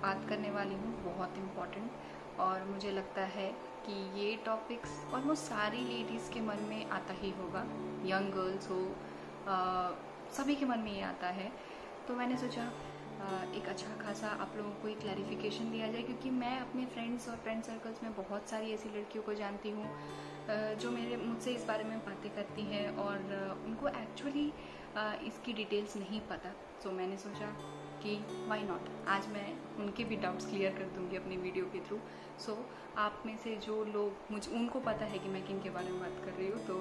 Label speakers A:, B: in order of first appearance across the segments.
A: बात करने वाली हूँ बहुत इम्पॉर्टेंट, और मुझे लगता है कि ये टॉपिक्स ऑलमोस्ट सारी लेडीज़ के मन में आता ही होगा, यंग गर्ल्स हो, सभी के मन में ये आता है। तो मैंने सोचा एक अच्छा खासा आप लोगों को एक क्लैरिफिकेशन दिया जाए, क्योंकि मैं अपने फ्रेंड्स और फ्रेंड सर्कल्स में बहुत सारी ऐसी लड़कियों को जानती हूँ जो मुझसे इस बारे में बातें करती हैं और उनको एक्चुअली इसकी डिटेल्स नहीं पता। तो मैंने सोचा कि व्हाई नॉट, आज मैं उनके भी डाउट्स क्लियर कर दूंगी अपनी वीडियो के थ्रू। सो आप में से जो लोग उनको पता है कि मैं किन के बारे में बात कर रही हूँ, तो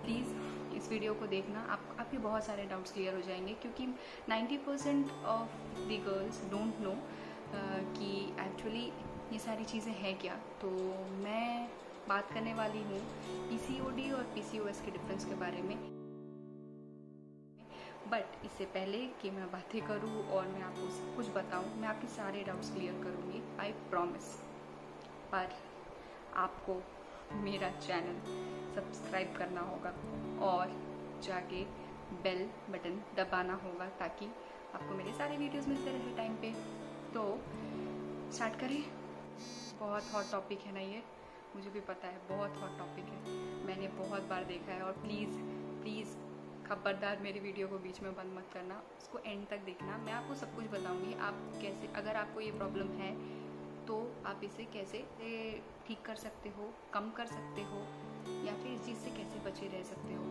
A: प्लीज़ इस वीडियो को देखना, आपके बहुत सारे डाउट्स क्लियर हो जाएंगे, क्योंकि 90% of the girls don't know कि एक्चुअली ये सारी चीज़ें हैं क्या। तो मैं बात करने वाली हूँ पीसीओडी और पीसीओएस के डिफरेंस के बारे में। बट इससे पहले कि मैं बातें करूँ और मैं आपको सब कुछ बताऊँ, मैं आपके सारे डाउट्स क्लियर करूँगी, आई प्रॉमिस। पर आपको मेरा चैनल सब्सक्राइब करना होगा और जाके बेल बटन दबाना होगा, ताकि आपको मेरे सारे वीडियोस मिलते रहे टाइम पे। तो स्टार्ट करें। बहुत हॉट टॉपिक है ना ये, मुझे भी पता है बहुत हॉट टॉपिक है, मैंने बहुत बार देखा है। और प्लीज़ प्लीज़ खबरदार मेरी वीडियो को बीच में बंद मत करना, उसको एंड तक देखना। मैं आपको सब कुछ बताऊंगी, आप कैसे, अगर आपको ये प्रॉब्लम है तो आप इसे कैसे ठीक कर सकते हो, कम कर सकते हो, या फिर इस चीज़ से कैसे बचे रह सकते हो,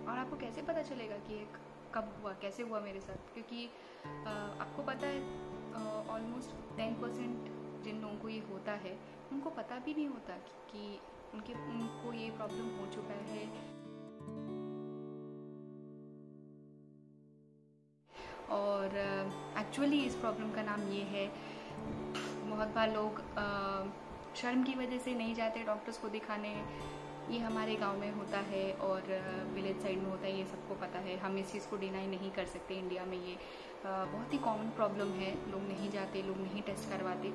A: और आपको कैसे पता चलेगा कि ये कब हुआ, कैसे हुआ मेरे साथ। क्योंकि आपको पता है ऑलमोस्ट 10% जिन लोगों को ये होता है उनको पता भी नहीं होता कि उनको ये प्रॉब्लम हो चुका है। और एक्चुअली इस प्रॉब्लम का नाम ये है, बहुत बार लोग शर्म की वजह से नहीं जाते डॉक्टर्स को दिखाने। ये हमारे गांव में होता है और विलेज साइड में होता है, ये सबको पता है, हम इस चीज़ को डिनाई नहीं कर सकते। इंडिया में ये बहुत ही कॉमन प्रॉब्लम है, लोग नहीं जाते, लोग नहीं टेस्ट करवाते।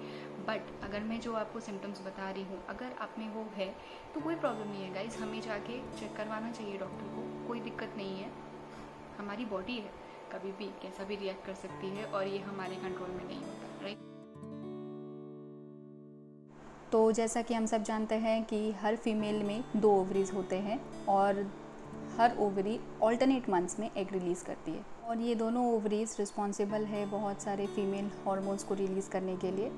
A: बट अगर मैं जो आपको सिम्टम्स बता रही हूँ, अगर आप में वो है तो कोई प्रॉब्लम नहीं है गाइज, हमें जाके चेक करवाना चाहिए डॉक्टर को, कोई दिक्कत नहीं है। हमारी बॉडी है, कभी भी कैसा भी रिएक्ट कर सकती है और ये हमारे कंट्रोल में नहीं होता, राइट। तो जैसा कि हम सब जानते हैं कि हर फीमेल में 2 ओवरीज होते हैं और हर ओवरी ऑल्टरनेट मंथ्स में एग रिलीज़ करती है, और ये दोनों ओवरीज रिस्पॉन्सिबल है बहुत सारे फीमेल हॉर्मोन्स को रिलीज़ करने के लिए,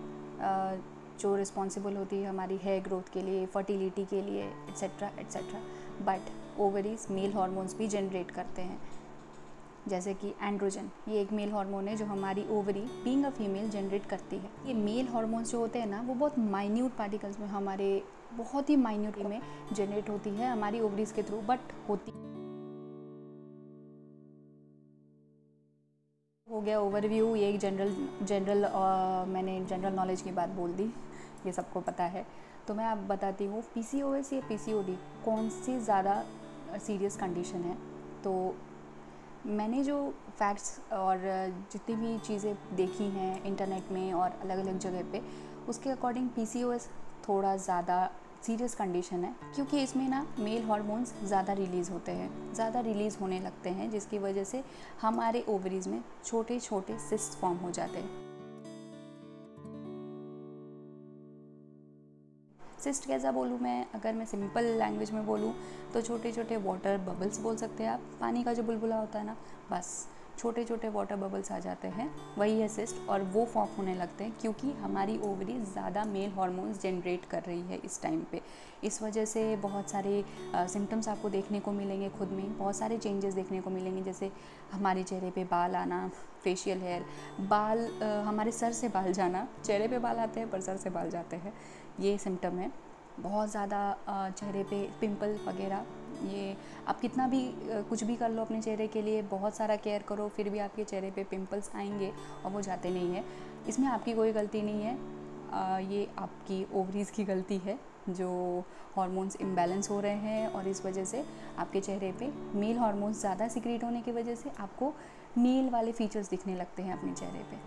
A: जो रिस्पॉन्सिबल होती है हमारी हेयर ग्रोथ के लिए, फर्टिलिटी के लिए, etcetera etcetera. But ovaries male hormones भी जनरेट करते हैं, जैसे कि एंड्रोजन, ये एक मेल हार्मोन है जो हमारी ovary being a female generate करती है। ये मेल हार्मोन्स जो होते हैं ना, वो बहुत माइन्यूट पार्टिकल्स में, हमारे बहुत ही माइन्यूट में जनरेट होती है हमारी ओवरीज के थ्रू, बट होती हो गया ओवरव्यू। ये एक जनरल मैंने जनरल नॉलेज की बात बोल दी, ये सबको पता है। तो मैं आप बताती हूँ पीसीओएस या पीसीओडी कौन सी ज़्यादा सीरियस कंडीशन है। तो मैंने जो फैक्ट्स और जितनी भी चीज़ें देखी हैं इंटरनेट में और अलग अलग जगह पे, उसके अकॉर्डिंग पीसीओएस थोड़ा ज़्यादा सीरियस कंडीशन है, क्योंकि इसमें ना मेल हार्मोन्स ज़्यादा रिलीज़ होते हैं, ज़्यादा रिलीज़ होने लगते हैं, जिसकी वजह से हमारे ओवरीज में छोटे छोटे सिस्ट फॉर्म हो जाते हैं। सिस्ट कैसा बोलूँ मैं, अगर मैं सिंपल लैंग्वेज में बोलूँ तो छोटे छोटे वाटर बबल्स बोल सकते हैं आप, पानी का जो बुलबुला होता है ना, बस छोटे छोटे वाटर बबल्स आ जाते हैं, वही है सिस्ट। और वो फॉर्म होने लगते हैं क्योंकि हमारी ओवरी ज़्यादा मेल हार्मोन्स जनरेट कर रही है इस टाइम पे। इस वजह से बहुत सारे सिम्टम्स आपको देखने को मिलेंगे, खुद में बहुत सारे चेंजेस देखने को मिलेंगे, जैसे हमारे चेहरे पे बाल आना, फेशियल हेयर, बाल हमारे सर से बाल जाना, चेहरे पे बाल आते हैं पर सर से बाल जाते हैं, ये सिम्टम है। बहुत ज़्यादा चेहरे पे पिंपल वगैरह, ये आप कितना भी कुछ भी कर लो अपने चेहरे के लिए, बहुत सारा केयर करो, फिर भी आपके चेहरे पे पिंपल्स आएंगे और वो जाते नहीं हैं। इसमें आपकी कोई गलती नहीं है, ये आपकी ओवरीज़ की गलती है, जो हार्मोन्स इम्बैलेंस हो रहे हैं, और इस वजह से आपके चेहरे पे मेल हार्मोन्स ज़्यादा सिक्रीट होने की वजह से आपको मेल वाले फीचर्स दिखने लगते हैं अपने चेहरे पे।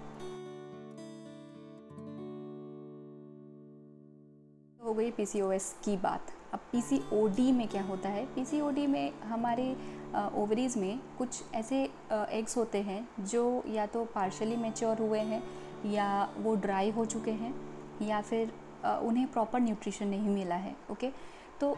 A: हो गई पीसीओएस की बात। अब पीसीओडी में क्या होता है, पीसीओडी में हमारे ओवरीज़ में कुछ ऐसे एग्स होते हैं जो या तो पार्शियली मैच्योर हुए हैं
B: या वो ड्राई हो चुके हैं या फिर उन्हें प्रॉपर न्यूट्रिशन नहीं मिला है। ओके, तो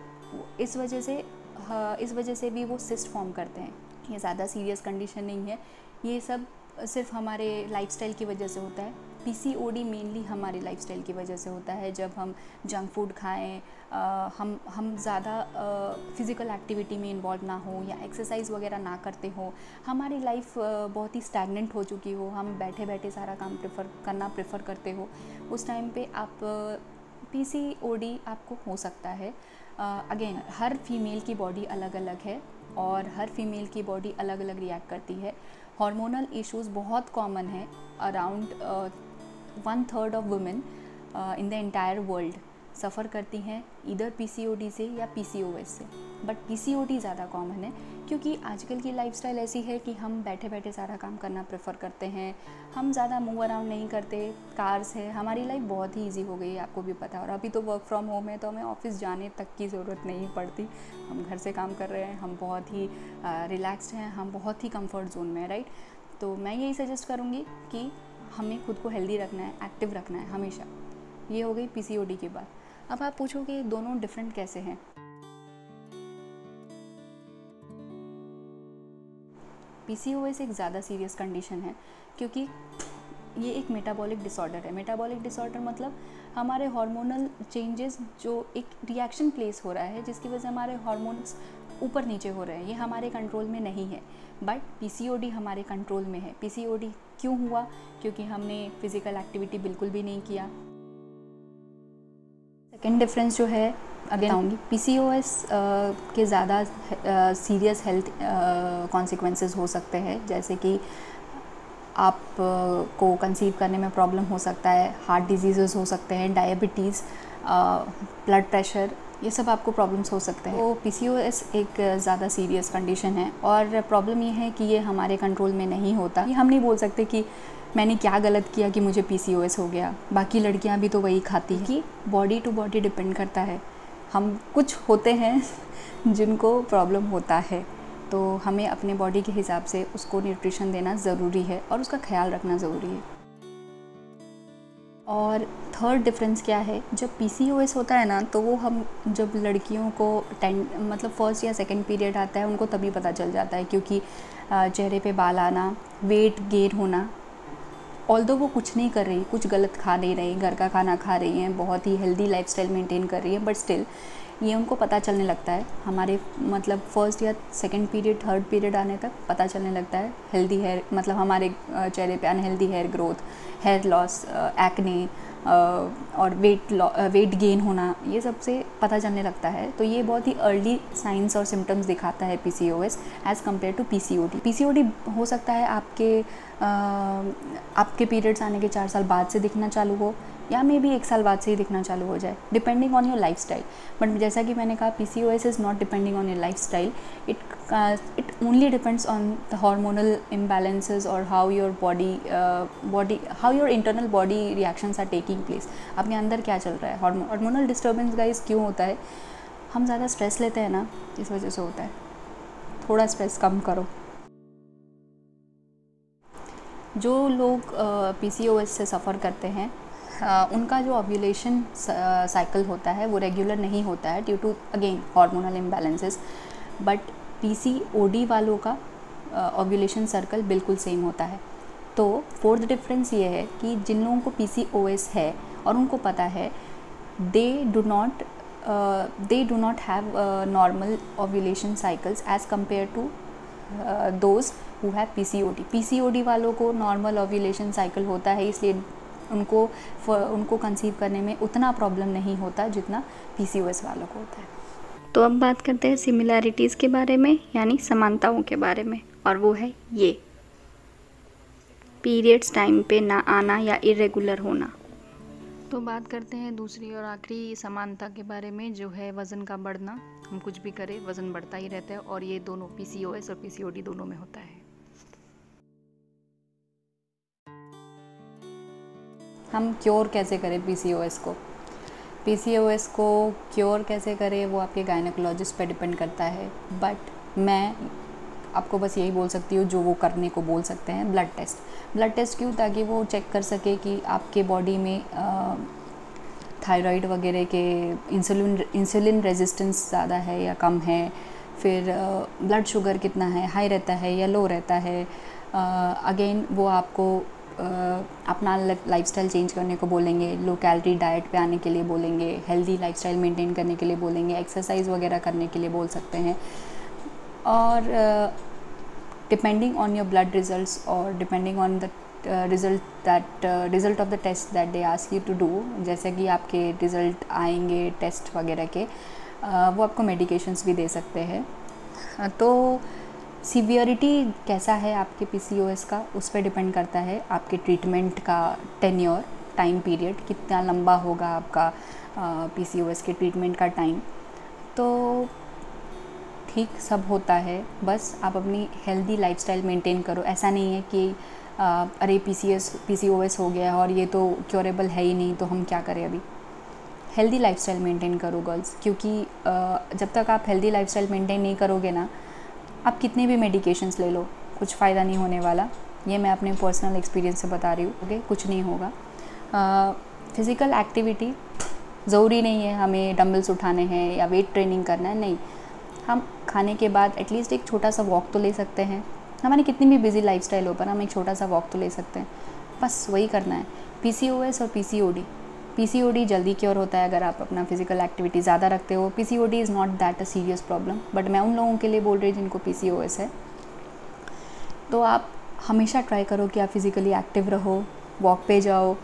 B: इस वजह से भी वो सिस्ट फॉर्म करते हैं। ये ज़्यादा सीरियस कंडीशन नहीं है, ये सब सिर्फ हमारे लाइफस्टाइल की वजह से होता है। पीसीओडी मेनली हमारी लाइफस्टाइल की वजह से होता है। जब हम जंक फूड खाएं, हम ज़्यादा फ़िज़िकल एक्टिविटी में इन्वॉल्व ना हो या एक्सरसाइज वगैरह ना करते हो, हमारी लाइफ बहुत ही स्टैगनेंट हो चुकी हो, हम बैठे बैठे सारा काम प्रेफर करते हो, उस टाइम पे आप पीसीओडी आपको हो सकता है। अगेन, हर फीमेल की बॉडी अलग अलग है और हर फीमेल की बॉडी अलग अलग रिएक्ट करती है। हार्मोनल इश्यूज़ बहुत कॉमन है। Around 1/3 of women in the entire world suffer करती हैं इधर पीसीओडी से या पीसीओएस से, बट पीसीओडी ज़्यादा कॉमन है क्योंकि आजकल की लाइफस्टाइल ऐसी है कि हम बैठे बैठे सारा काम करना प्रेफर करते हैं, हम ज़्यादा मूव अराउंड नहीं करते, कार्स है, हमारी लाइफ बहुत ही इजी हो गई है, आपको भी पता है। और अभी तो वर्क फ्रॉम होम है तो हमें ऑफिस जाने तक की ज़रूरत नहीं पड़ती, हम घर से काम कर रहे हैं, हम बहुत ही रिलैक्स्ड हैं, हम बहुत ही कंफर्ट जोन में, राइट। तो मैं यही सजेस्ट करूँगी कि हमें खुद को हेल्दी रखना है, एक्टिव रखना है हमेशा। ये हो गई पीसीओडी की बात। अब आप पूछोगे दोनों डिफरेंट कैसे हैं। पीसीओएस एक ज़्यादा सीरियस कंडीशन है क्योंकि ये एक मेटाबॉलिक डिसऑर्डर है। मेटाबॉलिक डिसऑर्डर मतलब हमारे हार्मोनल चेंजेस, जो एक रिएक्शन प्लेस हो रहा है जिसकी वजह से हमारे हार्मोन्स ऊपर नीचे हो रहे हैं, ये हमारे कंट्रोल में नहीं है। बट पीसीओडी हमारे कंट्रोल में है। पीसीओडी क्यों हुआ? क्योंकि हमने फिज़िकल एक्टिविटी बिल्कुल भी नहीं किया। सेकेंड डिफरेंस जो है अगेन आऊँगी, पीसीओएस के ज़्यादा सीरियस हेल्थ कॉन्सिक्वेंसेस हो सकते हैं, जैसे कि आप को कंसीव करने में प्रॉब्लम हो सकता है, हार्ट डिजीज़ हो सकते हैं, डायबिटीज़, ब्लड प्रेशर, ये सब आपको प्रॉब्लम्स हो सकते हैं। तो पीसीओएस एक ज़्यादा सीरियस कंडीशन है और प्रॉब्लम ये है कि ये हमारे कंट्रोल में नहीं होता। ये हम नहीं बोल सकते कि मैंने क्या गलत किया कि मुझे पीसीओएस हो गया, बाकी लड़कियां भी तो वही खाती हैं। कि बॉडी टू बॉडी डिपेंड करता है। हम कुछ होते हैं जिनको प्रॉब्लम होता है, तो हमें अपने बॉडी के हिसाब से उसको न्यूट्रिशन देना ज़रूरी है और उसका ख्याल रखना ज़रूरी है। और थर्ड डिफरेंस क्या है, जब पीसीओएस होता है ना, तो वो हम जब लड़कियों को मतलब फर्स्ट या सेकंड पीरियड आता है उनको तभी पता चल जाता है, क्योंकि चेहरे पे बाल आना, वेट गेन होना, ऑल्दो वो कुछ नहीं कर रही, कुछ गलत खा नहीं रही, घर का खाना खा रही हैं, बहुत ही हेल्दी लाइफस्टाइल मेंटेन कर रही है, बट स्टिल ये उनको पता चलने लगता है। हमारे मतलब फर्स्ट या सेकंड पीरियड, थर्ड पीरियड आने तक पता चलने लगता है। हेल्दी हेयर मतलब हमारे चेहरे पे unhealthy hair growth, hair loss, acne और वेट गेन होना, ये सब से पता चलने लगता है। तो ये बहुत ही अर्ली साइंस और सिम्टम्स दिखाता है PCOS as compare to PCOD. PCOD हो सकता है आपके पीरियड्स आने के 4 साल बाद से दिखना चालू हो, या मे भी 1 साल बाद से ही दिखना चालू हो जाए, depending on your lifestyle. But जैसा कि मैंने कहा, PCOS is not depending on your lifestyle, it only depends on the hormonal imbalances और how your how your internal body reactions are taking place. अपने अंदर क्या चल रहा है। हार्मोनल डिस्टर्बेंस गाइस क्यों होता है? हम ज़्यादा स्ट्रेस लेते हैं ना, इस वजह से होता है। थोड़ा स्ट्रेस कम करो। जो लोग पीसीओएस से सफ़र करते हैं, उनका जो ओव्यूलेशन साइकिल होता है वो रेगुलर नहीं होता है due to again hormonal imbalances. But PCOD वालों का ओव्यूलेशन सर्कल बिल्कुल सेम होता है। तो फोर्थ डिफरेंस ये है कि जिन लोगों को पीसीओएस है और उनको पता है, they do not have normal ovulation cycles as compare to those who have PCOD. PCOD वालों को नॉर्मल ओव्यूलेशन साइकिल होता है, इसलिए उनको कंसीव करने में उतना प्रॉब्लम नहीं होता जितना पीसीओएस वालों को होता है।
A: तो अब बात करते हैं सिमिलैरिटीज़ के बारे में, यानी समानताओं के बारे में, और वो है ये पीरियड्स टाइम पे ना आना या इरेगुलर होना। तो बात करते हैं दूसरी और आखिरी समानता के बारे में, जो है वज़न का बढ़ना। हम कुछ भी करें वज़न बढ़ता ही रहता है, और ये दोनों पीसीओएस और पीसीओडी दोनों में होता है।
B: हम क्योर कैसे करें पीसीओएस को? पीसीओएस को क्योर कैसे करें वो आपके गायनेकोलॉजिस्ट पे डिपेंड करता है। बट मैं आपको बस यही बोल सकती हूँ जो वो करने को बोल सकते हैं, ब्लड टेस्ट क्यों, ताकि वो चेक कर सके कि आपके बॉडी में थायराइड वगैरह के इंसुलिन रेजिस्टेंस ज़्यादा है या कम है, फिर ब्लड शुगर कितना है, हाई रहता है या लो रहता है। अगेन वो आपको अपना लाइफस्टाइल चेंज करने को बोलेंगे, लो कैलोरी डाइट पे आने के लिए बोलेंगे, हेल्दी लाइफस्टाइल मेंटेन करने के लिए बोलेंगे, एक्सरसाइज वगैरह करने के लिए बोल सकते हैं। और depending on your blood results और depending on the result of the test that they ask you to do, जैसे कि आपके रिज़ल्ट आएंगे टेस्ट वगैरह के, वो आपको मेडिकेशंस भी दे सकते हैं। तो सीवियरिटी कैसा है आपके पीसीओएस का, उस पर डिपेंड करता है आपके ट्रीटमेंट का टेन्योर, टाइम पीरियड कितना लंबा होगा आपका पीसीओएस के ट्रीटमेंट का टाइम। तो ठीक सब होता है, बस आप अपनी हेल्दी लाइफस्टाइल मेंटेन करो। ऐसा नहीं है कि अरे पीसीओएस हो गया और ये तो क्योरेबल है ही नहीं, तो हम क्या करें अभी। हेल्दी लाइफस्टाइल मेंटेन करो गर्ल्स, क्योंकि जब तक आप हेल्दी लाइफस्टाइल मेंटेन नहीं करोगे ना, आप कितने भी मेडिकेशंस ले लो, कुछ फ़ायदा नहीं होने वाला। ये मैं अपने पर्सनल एक्सपीरियंस से बता रही हूँ, ओके, कुछ नहीं होगा। फिज़िकल एक्टिविटी ज़रूरी नहीं है हमें डंबल्स उठाने हैं या वेट ट्रेनिंग करना है, नहीं। हम खाने के बाद एटलीस्ट एक छोटा सा वॉक तो ले सकते हैं। हमारी कितनी भी बिजी लाइफस्टाइल हो पर हम एक छोटा सा वॉक तो ले सकते हैं, बस वही करना है। पीसीओएस और पीसीओडी जल्दी क्योर होता है अगर आप अपना फिजिकल एक्टिविटी ज़्यादा रखते हो। PCOD is not that a serious problem, but मैं उन लोगों के लिए बोल रही हूँ जिनको पीसीओएस है। तो आप हमेशा ट्राई करो कि आप फिज़िकली एक्टिव रहो, वॉक पे जाओ।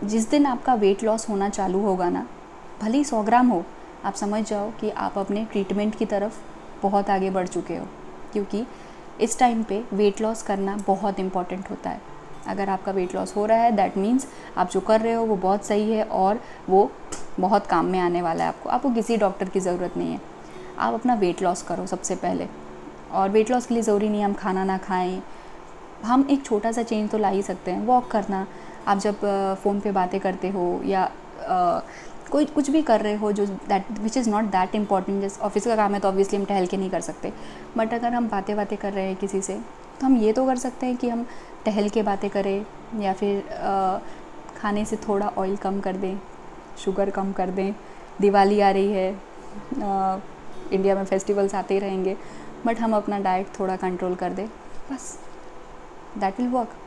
B: जिस दिन आपका वेट लॉस होना चालू होगा ना, भले ही 100 ग्राम हो, आप समझ जाओ कि आप अपने ट्रीटमेंट की तरफ बहुत आगे बढ़ चुके हो, क्योंकि इस टाइम पे वेट लॉस करना बहुत इम्पॉर्टेंट होता है। अगर आपका वेट लॉस हो रहा है, दैट मीन्स आप जो कर रहे हो वो बहुत सही है और वो बहुत काम में आने वाला है आपको किसी डॉक्टर की ज़रूरत नहीं है। आप अपना वेट लॉस करो सबसे पहले, और वेट लॉस के लिए ज़रूरी नहीं हम खाना ना खाएं, हम एक छोटा सा चेंज तो ला ही सकते हैं। वॉक करना, आप जब फ़ोन पे बातें करते हो या कोई कुछ भी कर रहे हो जो which is not that important, जैसे ऑफिस का काम है तो ऑब्वियसली हम टहल के नहीं कर सकते, बट अगर हम बातें कर रहे हैं किसी से, तो हम ये तो कर सकते हैं कि हम टहल के बातें करें, या फिर खाने से थोड़ा ऑयल कम कर दें, शुगर कम कर दें। दिवाली आ रही है, इंडिया में फेस्टिवल्स आते ही रहेंगे, बट हम अपना डाइट थोड़ा कंट्रोल कर दें, बस दैट विल वर्क।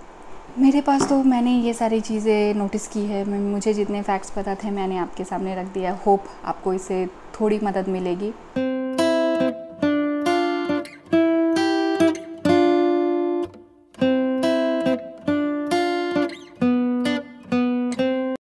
B: मेरे पास तो मैंने ये सारी चीज़ें नोटिस की है, मुझे जितने फैक्ट्स पता थे मैंने आपके सामने रख दिया। होप आपको इससे थोड़ी मदद मिलेगी।